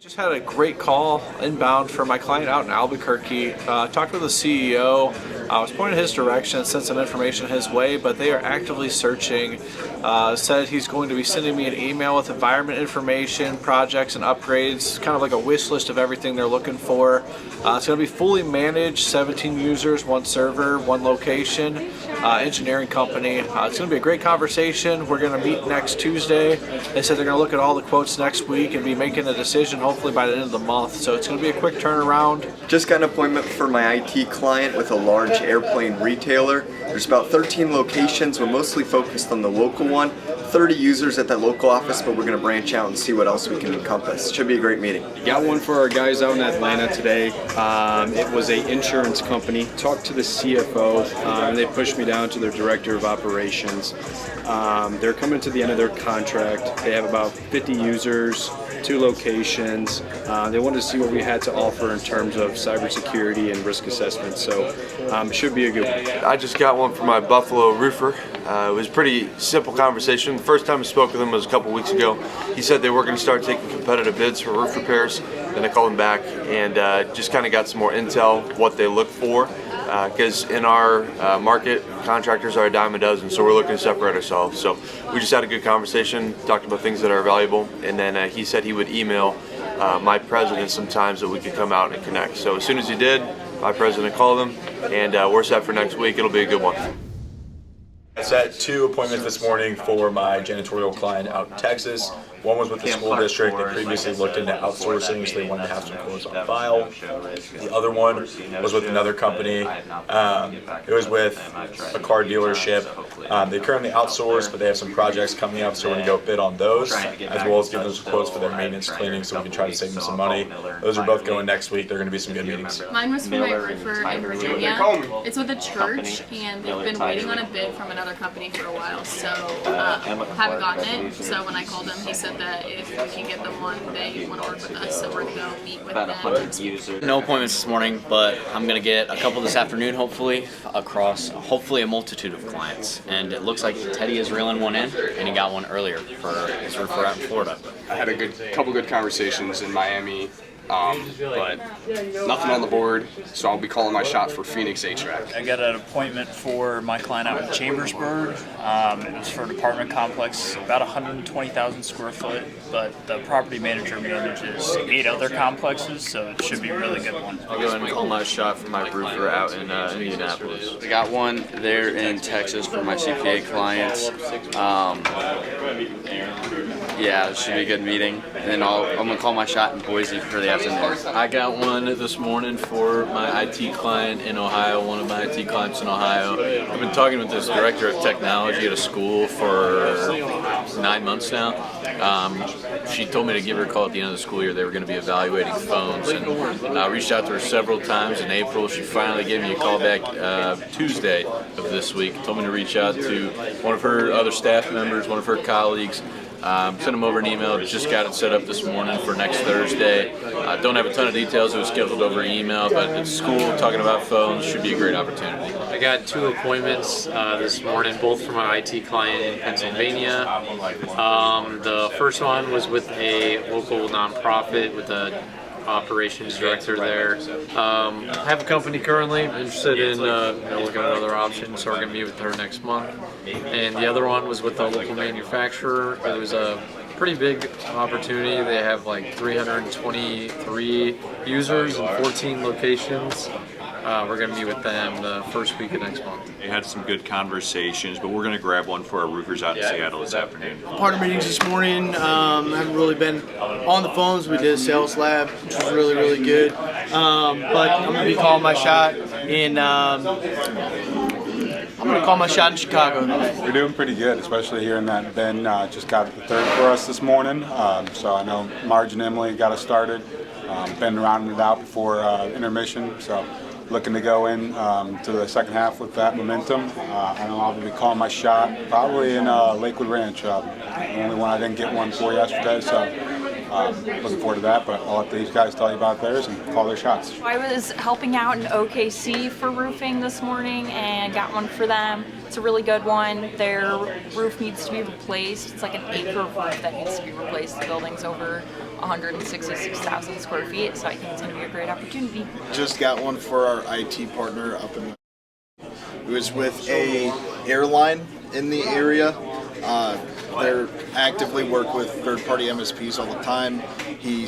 Just had a great call inbound for my client out in Albuquerque. Talked with the CEO. I was pointing his direction, sent some information his way, but they are actively searching. Said he's going to be sending me an email with environment information, projects, and upgrades, kind of like a wish list of everything they're looking for. It's going to be fully managed, 17 users, one server, one location, engineering company. It's going to be a great conversation. We're going to meet next Tuesday. They said they're going to look at all the quotes next week and be making a decision hopefully by the end of the month. So it's going to be a quick turnaround. Just got an appointment for my IT client with a large airplane retailer. There's about 13 locations. We're mostly focused on the local one. 30 users at that local office, but we're going to branch out and see what else we can encompass. Should be a great meeting. Got one for our guys out in Atlanta today. It was an insurance company. Talked to the CFO, and they pushed me down to their director of operations. They're coming to the end of their contract. They have about 50 users, 2 locations. They wanted to see what we had to offer in terms of cybersecurity and risk assessment, so should be a good one. I just got one for my Buffalo roofer. It was a pretty simple conversation. The first time I spoke with him was a couple weeks ago. He said they were going to start taking competitive bids for roof repairs. Then I called him back and just kind of got some more intel, what they look for. Because in our market, contractors are a dime a dozen, so we're looking to separate ourselves. So we just had a good conversation, talked about things that are valuable, and then he said he would email my president sometimes that we could come out and connect. So as soon as he did, my president called him, and we're set for next week. It'll be a good one. I set 2 appointments this morning for my janitorial client out in Texas. One was with the school district. They previously looked into outsourcing, so they wanted to have some quotes on file. The other one was with another company. It was with a car dealership. They currently outsource, but they have some projects coming up, so we're going to go bid on those, as well as give them some quotes for their maintenance cleaning, so we can try to save them some money. Those are both going next week. They're going to be some good meetings. Mine was for my roofer in Virginia. It's with a church, and they've been waiting on a bid from another company for a while, so haven't gotten it. So when I called him, he said that if we can get them one, they want to work with us, so we're going to go meet with them. No appointments this morning, but I'm going to get a couple this afternoon, hopefully, across hopefully a multitude of clients. And it looks like Teddy is reeling one in, and he got one earlier for his roofer out in Florida. I had a couple good conversations in Miami, but nothing on the board, so I'll be calling my shot for Phoenix HVAC. I got an appointment for my client out in Chambersburg. It was for an apartment complex, about 120,000 square foot, but the property manager manages 8 other complexes, so it should be a really good one. I'll go ahead and call my shot for my roofer out in Indianapolis. I got one there in Texas for my CPA clients. Yeah, it should be a good meeting. And then I'm going to call my shot in Boise for the afternoon. I got one this morning for my IT client in Ohio, one of my IT clients in Ohio. I've been talking with this director of technology at a school for 9 months now. She told me to give her a call at the end of the school year. They were going to be evaluating phones, and I reached out to her several times in April. She finally gave me a call back Tuesday of this week. Told me to reach out to one of her other staff members, one of her colleagues. Sent them over an email. Just got it set up this morning for next Thursday. Don't have a ton of details. It was scheduled over email, but at school, talking about phones, should be a great opportunity. I got 2 appointments this morning, both for my IT client in Pennsylvania. The first one was with a local nonprofit with a operations director there. I have a company currently interested in looking at other options, so we're going to meet with her next month. And the other one was with a local manufacturer. It was a pretty big opportunity. They have like 323 users and 14 locations. We're going to meet with them the first week of next month. We had some good conversations, but we're going to grab one for our roofers out in Seattle this afternoon. Partner meetings this morning. Haven't really been on the phones. We did a sales lab, which was really, really good. But I'm going to be calling my shot in Chicago. We're doing pretty good, especially here in that Ben just got the 3rd for us this morning. So I know Marge and Emily got us started. Ben rounded it out before intermission. So looking to go in to the second half with that momentum. I know I'll be calling my shot probably in Lakewood Ranch. The only one I didn't get one for yesterday, so looking forward to that. But I'll let these guys tell you about theirs and call their shots. I was helping out in OKC for roofing this morning and got one for them. It's a really good one. Their roof needs to be replaced. It's like an acre of roof that needs to be replaced. The building's over 166,000 square feet, so I think it's going to be a great opportunity. Just got one for our IT partner up in. It was with a airline in the area. They're actively work with third-party MSPs all the time. He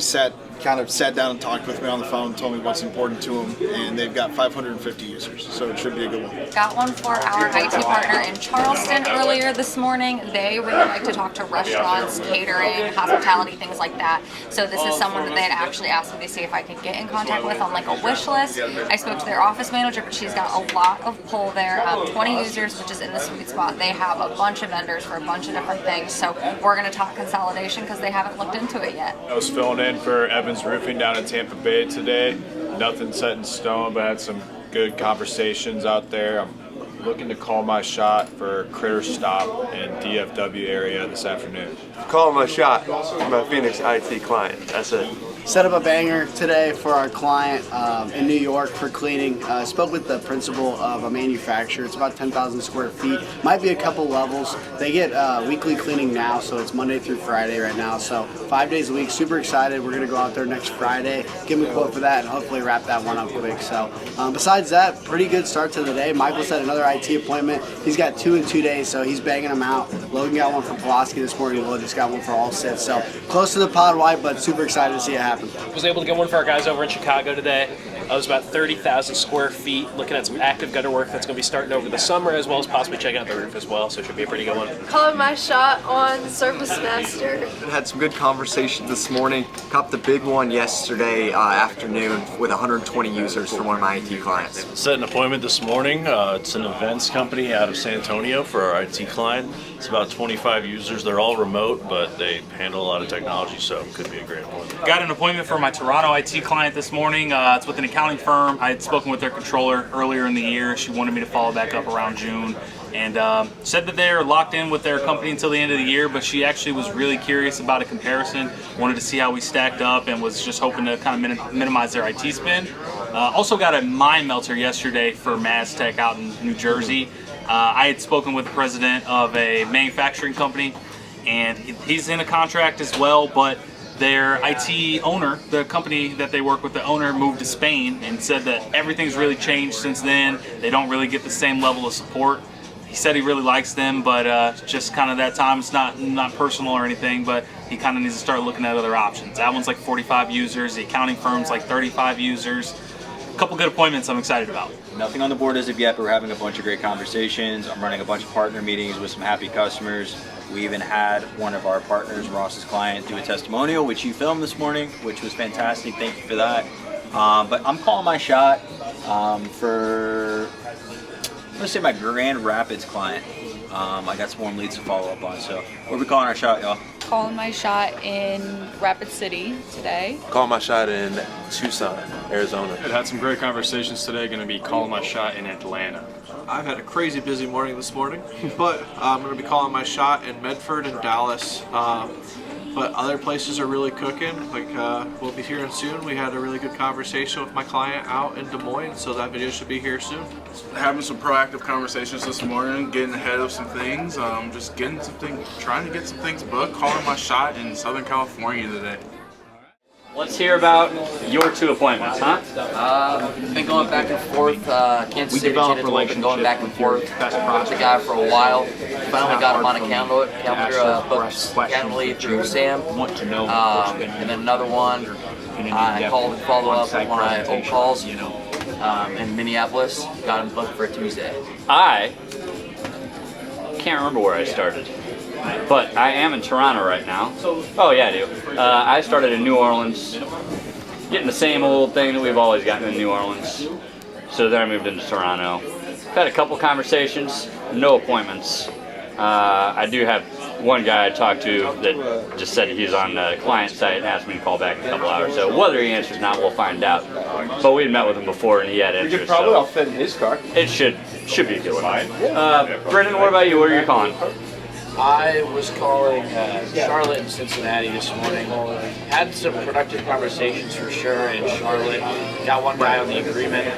kind of sat down and talked with me on the phone, told me what's important to him, and they've got 550 users, so it should be a good one. Got one for our IT partner in Charleston earlier this morning. They really like to talk to restaurants, catering, hospitality, things like that. So this is someone that they had actually asked me to see if I could get in contact with on like a wish list. I spoke to their office manager, but she's got a lot of pull there. 20 users, which is in the sweet spot. They have a bunch of vendors for a bunch of different things. So we're going to talk consolidation because they haven't looked into it yet. I was filling in for Evans Roofing down in Tampa Bay today. Nothing set in stone, but had some good conversations out there. I'm looking to call my shot for Critter Stop in DFW area this afternoon. Calling my shot for my Phoenix IT client. That's it. Set up a banger today for our client in New York for cleaning. Spoke with the principal of a manufacturer. It's about 10,000 square feet. Might be a couple levels. They get weekly cleaning now, so it's Monday through Friday right now. So 5 days a week. Super excited. We're going to go out there next Friday, give him a quote for that, and hopefully wrap that one up quick. So besides that, pretty good start to the day. Michael said another IT appointment. He's got 2 in 2 days, so he's banging them out. Logan got one for Pulaski this morning. Will just got one for All Set. So close to the pod wide, but super excited to see it happen. Was able to get one for our guys over in Chicago today. It was about 30,000 square feet, looking at some active gutter work that's going to be starting over the summer, as well as possibly checking out the roof as well, so it should be a pretty good one. Calling my shot on Service Master. Had some good conversations this morning. Copped the big one yesterday afternoon with 120 users for one of my IT clients. Set an appointment this morning. It's an events company out of San Antonio for our IT client. It's about 25 users. They're all remote, but they handle a lot of technology, so it could be a great appointment. Got an appointment for my Toronto IT client this morning. It's with an accounting firm. I had spoken with their controller earlier in the year. She wanted me to follow back up around June, and said that they're locked in with their company until the end of the year, but she actually was really curious about a comparison, wanted to see how we stacked up, and was just hoping to kind of minimize their IT spend. Also got a mine melter yesterday for Maztec out in New Jersey. I had spoken with the president of a manufacturing company, and he's in a contract as well, but their IT owner, the company that they work with, the owner moved to Spain and said that everything's really changed since then. They don't really get the same level of support. He said he really likes them, but just kind of that time, it's not personal or anything, but he kind of needs to start looking at other options. That one's like 45 users, the accounting firm's like 35 users. A couple good appointments I'm excited about. Nothing on the board as of yet, but we're having a bunch of great conversations. I'm running a bunch of partner meetings with some happy customers. We even had one of our partners, Ross's client, do a testimonial, which you filmed this morning, which was fantastic. Thank you for that. But I'm calling my shot for, I'm gonna say my Grand Rapids client. I got some more leads to follow up on, so where are we calling our shot, y'all? Calling my shot in Rapid City today. Calling my shot in Tucson, Arizona. I've had some great conversations today. Going to be calling my shot in Atlanta. I've had a crazy busy morning this morning, but I'm going to be calling my shot in Medford and Dallas. But other places are really cooking. Like we'll be hearing soon. We had a really good conversation with my client out in Des Moines, so that video should be here soon. Having some proactive conversations this morning, getting ahead of some things, just getting something, trying to get some things booked, calling my shot in Southern California today. Let's hear about your 2 appointments, huh? Been going back and forth. Kansas City janitorial, been going back and forth with the guy for a while. Finally got him on a calendar booked calendly through Sam. And then another one, I called to follow up on my old calls in Minneapolis. Got him booked for a Tuesday. I can't remember where I started, but I am in Toronto right now. Oh yeah, I do. I started in New Orleans, getting the same old thing that we've always gotten in New Orleans. So then I moved into Toronto. Had a couple conversations, no appointments. I do have one guy I talked to that just said he's on the client site and asked me to call back in a couple hours. So whether he answers or not, we'll find out. But we'd met with him before and he had interest. We could probably all fit in his car. It should be a good one. Brendan, what about you? What are you calling? I was calling Charlotte and Cincinnati this morning. Had some productive conversations for sure in Charlotte. Got one guy on the agreement,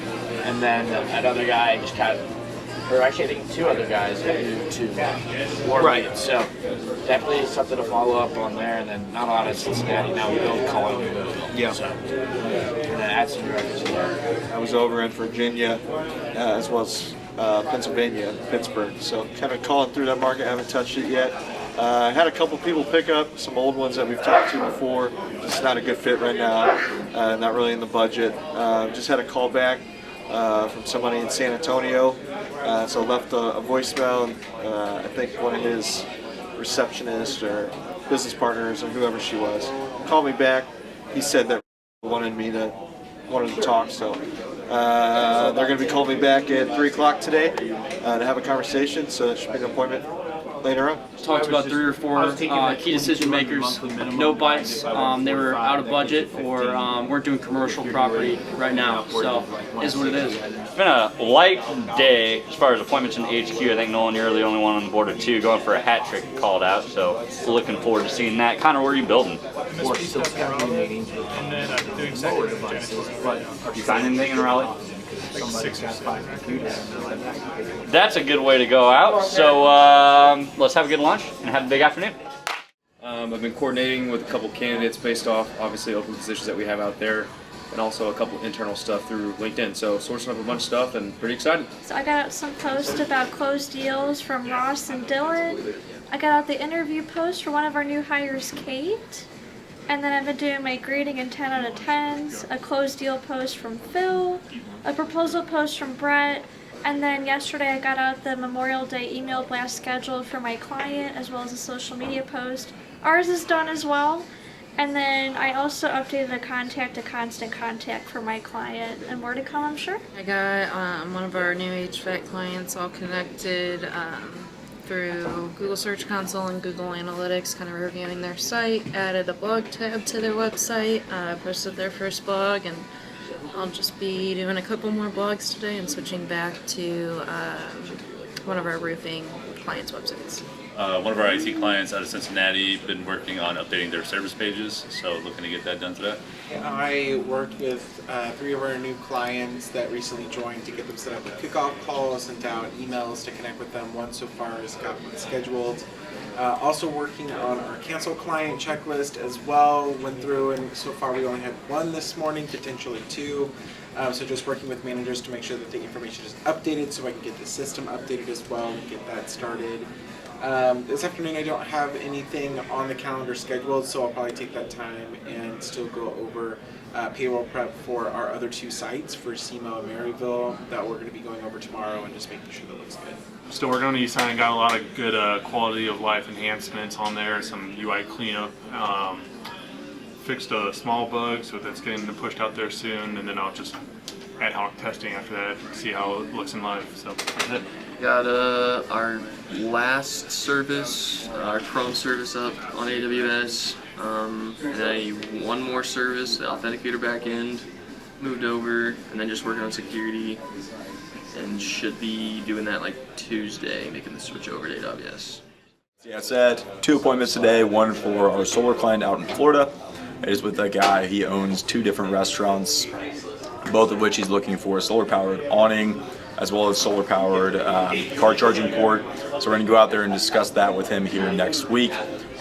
and then another guy just kind of or actually I think 2 other guys that moved to Warren. So definitely something to follow up on there. And then not a lot of Cincinnati. Now we build Colorado and Louisville. Yeah. So and then add some drivers to that. I was over in Virginia as well as Pennsylvania, Pittsburgh. So kind of calling through that market. Haven't touched it yet. I had a couple people pick up some old ones that we've talked to before. Just not a good fit right now. Not really in the budget. Just had a call back from somebody in San Antonio. So left a voicemail. I think one of his receptionists or business partners or whoever she was called me back. He said that wanted to talk. So they're going to be calling me back at 3 o'clock today to have a conversation. So that should be an appointment later on. Talked about 3 or 4 key decision makers, no bites. They were out of budget or weren't doing commercial property right now. So it is what it is. It's been a light day as far as appointments in HQ. I think Nolan, you're the only one on the board of 2 going for a hat trick called out. So looking forward to seeing that. Connor, where are you building? We're still scheduling meetings and then doing second devices. You find anything in Raleigh? Like 6 or 5 computers. That's a good way to go out. So let's have a good lunch and have a big afternoon. I've been coordinating with a couple candidates based off obviously open positions that we have out there, and also a couple internal stuff through LinkedIn. So sourcing up a bunch of stuff and pretty excited. So I got out some posts about closed deals from Ross and Dylan. I got out the interview post for one of our new hires, Kate. And then I've been doing my grading and 10 out of 10s, a closed deal post from Phil, a proposal post from Brett, and then yesterday I got out the Memorial Day email blast scheduled for my client as well as a social media post. Ours is done as well. And then I also updated a contact to constant contact for my client, and more to come, I'm sure. I got one of our new HVAC clients all connected through Google Search Console and Google Analytics, kind of reviewing their site, added a blog tab to their website, posted their first blog, and I'll just be doing a couple more blogs today and switching back to one of our roofing clients' websites. One of our IT clients out of Cincinnati been working on updating their service pages, so looking to get that done today. I worked with 3 of our new clients that recently joined to get them set up with kickoff calls, sent out emails to connect with them. One so far has got one scheduled. Also working on our cancel client checklist as well. Went through and so far we only had 1 this morning, potentially 2. So just working with managers to make sure that the information is updated so I can get the system updated as well and get that started. This afternoon I don't have anything on the calendar scheduled, so I'll probably take that time and still go over payroll prep for our other 2 sites for SEMO and Maryville that we're going to be going over tomorrow and just making sure that looks good. Still working on the e-sign, got a lot of good quality of life enhancements on there, some UI cleanup. Fixed a small bug, so that's getting pushed out there soon, and then I'll just ad hoc testing after that, see how it looks in live. So that's it. Got our last service, our Chrome service up on AWS, and then one more service, the Authenticator backend, moved over, and then just working on security, and should be doing that like Tuesday, making the switch over to AWS. Yeah, it's at 2 appointments today, one for our solar client out in Florida. It is with a guy, he owns 2 different restaurants, both of which he's looking for a solar-powered awning as well as solar-powered car charging port. So we're going to go out there and discuss that with him here next week.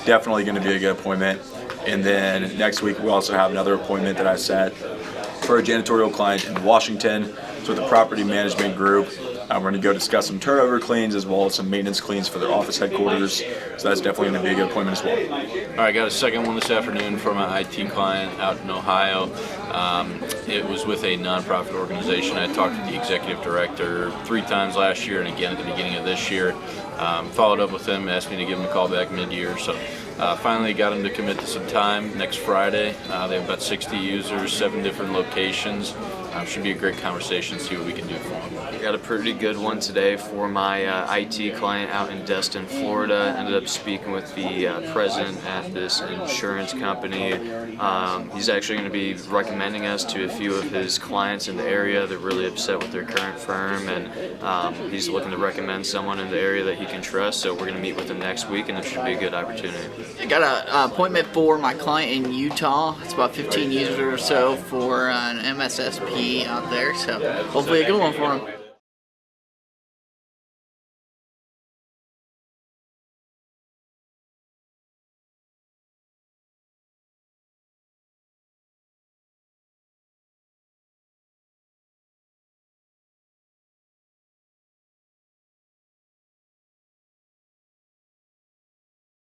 Definitely going to be a good appointment. And then next week we also have another appointment that I set for a janitorial client in Washington. It's with a property management group. We're going to go discuss some turnover cleans as well as some maintenance cleans for their office headquarters. So that's definitely going to be a good appointment as well. All right, got a second one this afternoon from an IT client out in Ohio. It was with a nonprofit organization. I talked to the executive director 3 times last year and again at the beginning of this year. Followed up with him, asked me to give him a call back mid-year. So finally got him to commit to some time next Friday. They have about 60 users, 7 different locations. Should be a great conversation, see what we can do for them. Got a pretty good one today for my IT client out in Destin, Florida. Ended up speaking with the president at this insurance company. He's actually going to be recommending us to a few of his clients in the area. They're really upset with their current firm, and he's looking to recommend someone in the area that he can trust. So we're going to meet with him next week, and it should be a good opportunity. I got an appointment for my client in Utah. It's about 15 users or so for an MSSP out there, so hopefully a good one for him.